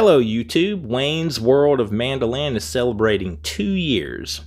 Hello YouTube, Wayne's World of Mandolin is celebrating 2 years.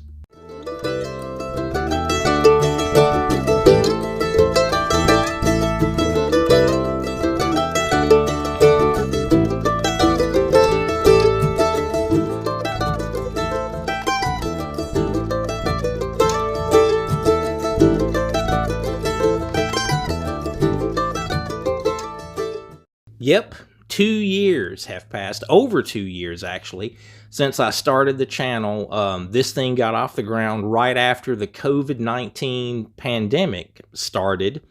Yep, 2 years have passed, over 2 years actually, since I started the channel. This thing got off the ground right after the COVID-19 pandemic started.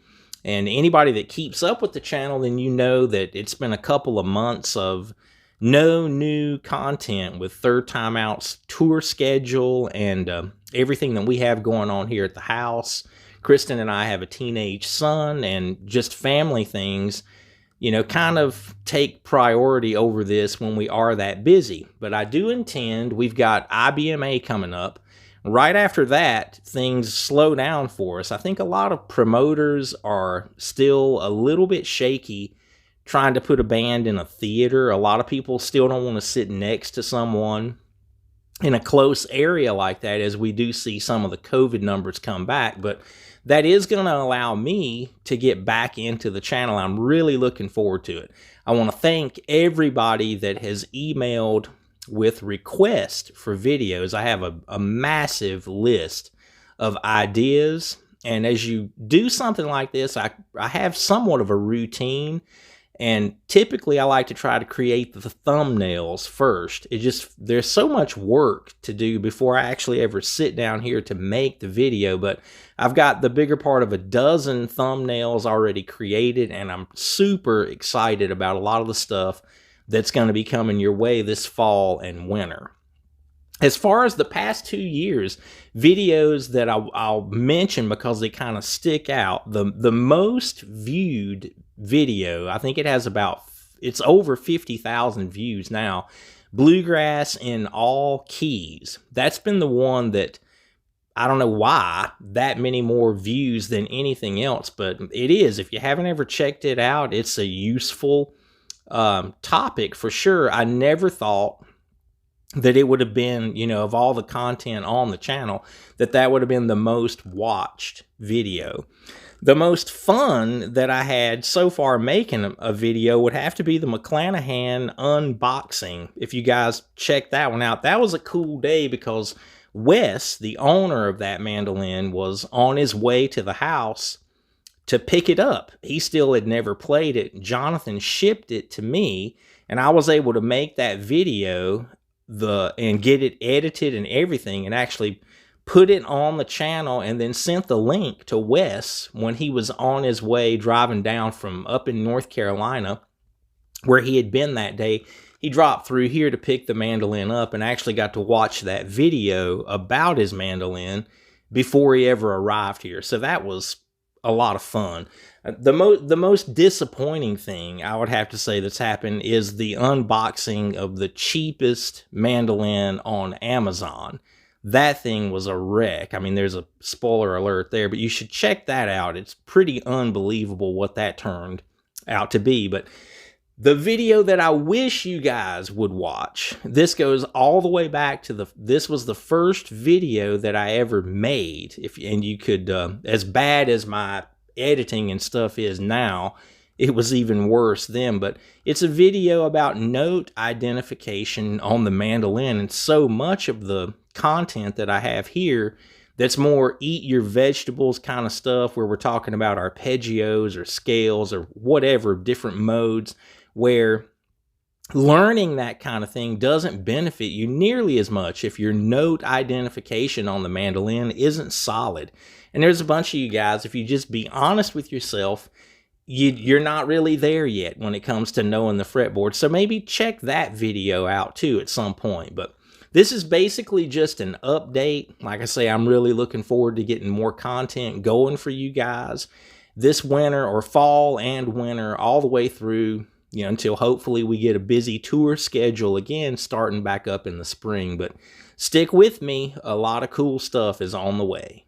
And anybody that keeps up with the channel, then you know that it's been a couple of months of no new content with Third Time Out's tour schedule and everything that we have going on here at the house. Kristen and I have a teenage son, and just family things, you know, kind of take priority over this when we are that busy. But I do intend, we've got IBMA coming up. Right after that, things slow down for us. I think a lot of promoters are still a little bit shaky trying to put a band in a theater. A lot of people still don't want to sit next to someone in a close area like that, as we do see some of the COVID numbers come back. But that is going to allow me to get back into the channel. I'm really looking forward to it. I want to thank everybody that has emailed with requests for videos. I have a massive list of ideas. And as you do something like this, I have somewhat of a routine. And typically I like to try to create the thumbnails first. There's so much work to do before I actually ever sit down here to make the video. But I've got the bigger part of a dozen thumbnails already created, and I'm super excited about a lot of the stuff that's going to be coming your way this fall and winter. As far as the past 2 years, videos that I'll mention because they kind of stick out, the most viewed video, I think it has it's over 50,000 views now, Bluegrass in All Keys. That's been the one that, I don't know why, that many more views than anything else, but it is. If you haven't ever checked it out, it's a useful topic for sure. I never thought that it would have been, you know, of all the content on the channel, that would have been the most watched video. The most fun that I had so far making a video would have to be the McClanahan unboxing. If you guys check that one out, that was a cool day because Wes, the owner of that mandolin, was on his way to the house to pick it up. He still had never played it. Jonathan shipped it to me, and I was able to make that video and get it edited and everything, and actually put it on the channel, and then sent the link to Wes when he was on his way driving down from up in North Carolina where he had been that day. He dropped through here to pick the mandolin up and actually got to watch that video about his mandolin before he ever arrived here. So that was a lot of fun. The most disappointing thing I would have to say that's happened is the unboxing of the cheapest mandolin on Amazon. That thing was a wreck. I mean, there's a spoiler alert there, but you should check that out. It's pretty unbelievable what that turned out to be. But the video that I wish you guys would watch, this goes all the way back to this was the first video that I ever made. And you could, as bad as my editing and stuff is now, it was even worse then. But it's a video about note identification on the mandolin, and so much of the content that I have here that's more eat your vegetables kind of stuff, where we're talking about arpeggios or scales or whatever, different modes, where learning that kind of thing doesn't benefit you nearly as much if your note identification on the mandolin isn't solid. And there's a bunch of you guys, if you just be honest with yourself, you're not really there yet when it comes to knowing the fretboard. So maybe check that video out too at some point. But this is basically just an update. Like I say, I'm really looking forward to getting more content going for you guys this winter, or fall and winter, all the way through, you know, until hopefully we get a busy tour schedule again, starting back up in the spring. But stick with me. A lot of cool stuff is on the way.